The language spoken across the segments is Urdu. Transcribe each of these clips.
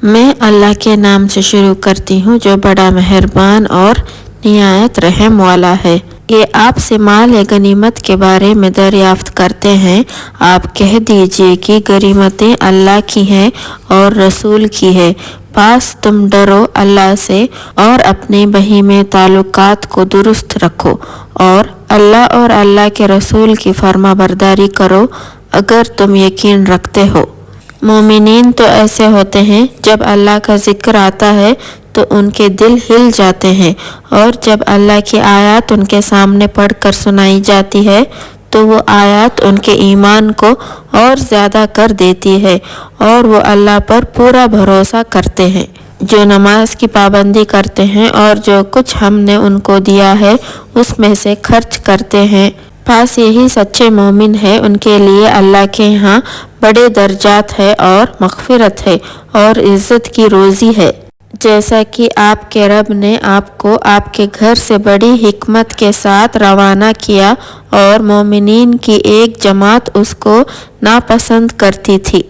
میں اللہ کے نام سے شروع کرتی ہوں جو بڑا مہربان اور نہایت رحم والا ہے۔ یہ آپ سے مال غنیمت کے بارے میں دریافت کرتے ہیں۔ آپ کہہ دیجئے کہ غنیمتیں اللہ کی ہیں اور رسول کی ہے۔ بس تم ڈرو اللہ سے اور اپنے باہمی تعلقات کو درست رکھو اور اللہ کے رسول کی فرما برداری کرو اگر تم یقین رکھتے ہو۔ مومنین تو ایسے ہوتے ہیں جب اللہ کا ذکر آتا ہے تو ان کے دل ہل جاتے ہیں، اور جب اللہ کی آیات ان کے سامنے پڑھ کر سنائی جاتی ہے تو وہ آیات ان کے ایمان کو اور زیادہ کر دیتی ہے، اور وہ اللہ پر پورا بھروسہ کرتے ہیں۔ جو نماز کی پابندی کرتے ہیں اور جو کچھ ہم نے ان کو دیا ہے اس میں سے خرچ کرتے ہیں، بس یہی سچے مومن ہے۔ ان کے لیے اللہ کے ہاں بڑے درجات ہے اور مغفرت ہے اور عزت کی روزی ہے۔ جیسا کہ آپ کے رب نے آپ کو آپ کے گھر سے بڑی حکمت کے ساتھ روانہ کیا اور مومنین کی ایک جماعت اس کو ناپسند کرتی تھی،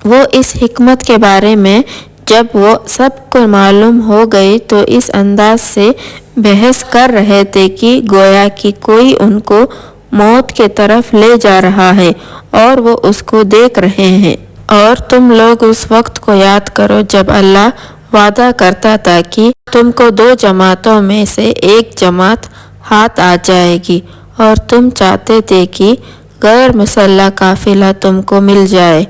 وہ اس حکمت کے بارے میں جب وہ سب کو معلوم ہو گئی تو اس انداز سے بحث کر رہے تھے کہ گویا کہ کوئی ان کو موت کے طرف لے جا رہا ہے اور وہ اس کو دیکھ رہے ہیں۔ اور تم لوگ اس وقت کو یاد کرو جب اللہ وعدہ کرتا تھا کہ تم کو دو جماعتوں میں سے ایک جماعت ہاتھ آ جائے گی، اور تم چاہتے تھے کہ غیر مسلح قافلہ تم کو مل جائے،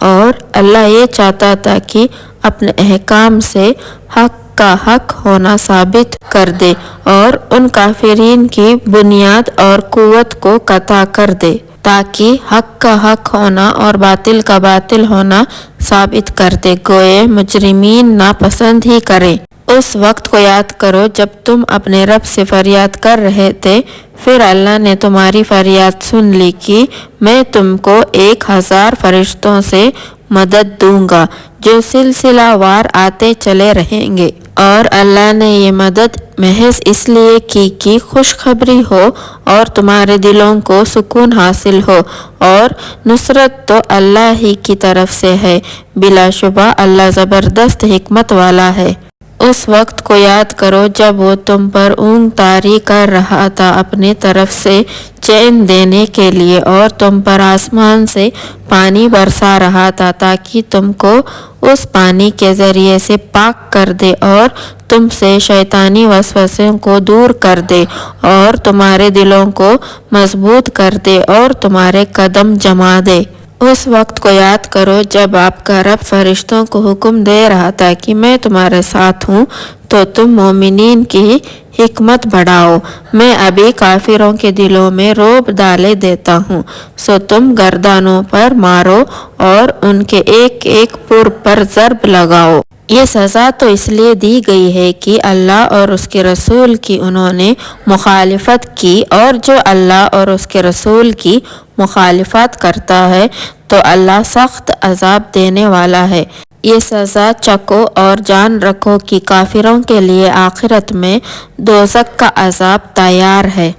اور اللہ یہ چاہتا تھا کہ اپنے احکام سے حق کا حق ہونا ثابت کر دے اور ان کافرین کی بنیاد اور قوت کو قطع کر دے، تاکہ حق کا حق ہونا اور باطل کا باطل ہونا ثابت کر دے، گوئے مجرمین ناپسند ہی کریں۔ اس وقت کو یاد کرو جب تم اپنے رب سے فریاد کر رہے تھے، پھر اللہ نے تمہاری فریاد سن لی کہ میں تم کو 1000 فرشتوں سے مدد دوں گا جو سلسلہ وار آتے چلے رہیں گے، اور اللہ نے یہ مدد محض اس لیے کی کہ خوشخبری ہو اور تمہارے دلوں کو سکون حاصل ہو، اور نصرت تو اللہ ہی کی طرف سے ہے، بلا شبہ اللہ زبردست حکمت والا ہے۔ اس وقت کو یاد کرو جب وہ تم پر اونگ طاری کر رہا تھا اپنی طرف سے چین دینے کے لیے، اور تم پر آسمان سے پانی برسا رہا تھا تاکہ تم کو اس پانی کے ذریعے سے پاک کر دے اور تم سے شیطانی وسوسوں کو دور کر دے اور تمہارے دلوں کو مضبوط کر دے اور تمہارے قدم جما دے۔ اس وقت کو یاد کرو جب آپ کا رب فرشتوں کو حکم دے رہا تھا کہ میں تمہارے ساتھ ہوں، تو تم مومنین کی حکمت بڑھاؤ، میں ابھی کافروں کے دلوں میں رعب ڈالے دیتا ہوں، سو تم گردنوں پر مارو اور ان کے ایک ایک پر پر ضرب لگاؤ۔ یہ سزا تو اس لیے دی گئی ہے کہ اللہ اور اس کے رسول کی انہوں نے مخالفت کی، اور جو اللہ اور اس کے رسول کی مخالفت کرتا ہے تو اللہ سخت عذاب دینے والا ہے۔ یہ سزا چکو اور جان رکھو کہ کافروں کے لیے آخرت میں دوزخ کا عذاب تیار ہے۔